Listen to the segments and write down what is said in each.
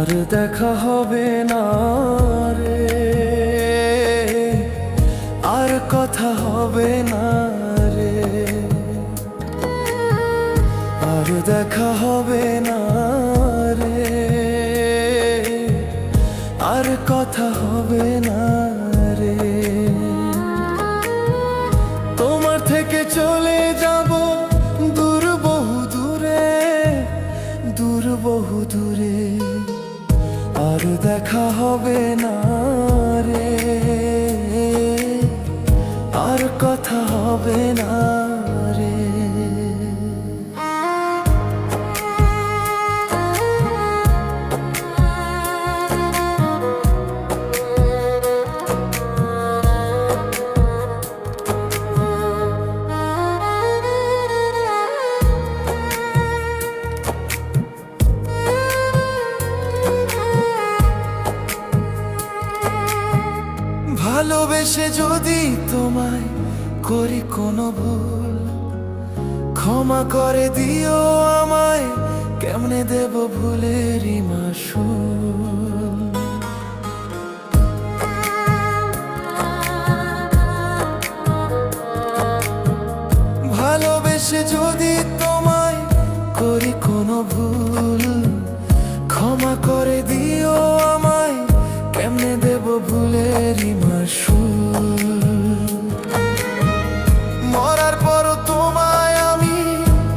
আর দেখা হবে না রে, আর কথা হবে না রে, আর দেখা হবে না রে, আর কথা হবে না রে। তোমার থেকে চলে যাব দূর বহু দূরে, দূর বহু দূরে, আর দেখা হবে না রে, আর কথা হবে না রে। ভালোবেসে যদি তোমায় করি কোনো ভুল, ক্ষমা করে দিও আমায়, কেমনে দেব ভুলেরই মাসুল। ভালোবেসে যদি তোমায় করি কোনো ভুল, ক্ষমা করে দিও আমায়, কেমনে দেব ভুলেরই মাসুল। মরার পরও তোমায় আমি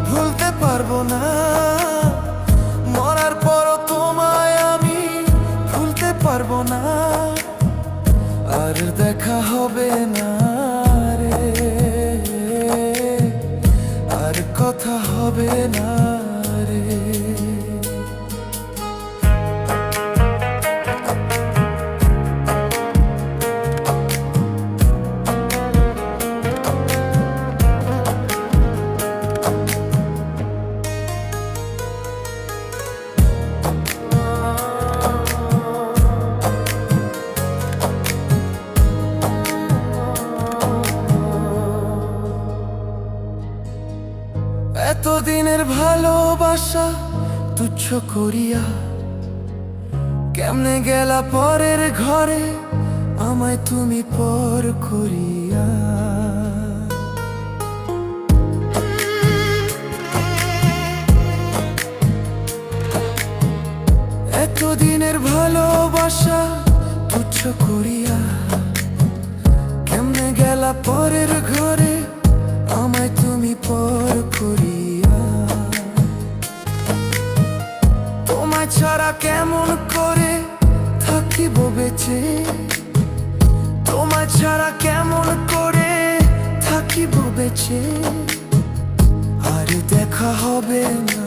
ভুলতে পারবো না, মরার পরও তোমায় আমি ভুলতে পারবো না, আর দেখা হবে না রে, আর কথা হবে না রে। এতদিনের ভালোবাসা তুচ্ছ করিয়া, কেমনে গেলা পরের ঘরে আমায় তুমি পর করিয়া। এতদিনের ভালোবাসা তুচ্ছ করিয়া, কেমনে গেলা পরের ঘরে আমায় তুমি পর করিয়া। তোমায় ছাড়া কেমন করে থাকিব বেঁচে, তোমায় ছাড়া কেমন করে থাকিব বেঁচে, আর দেখা হবে না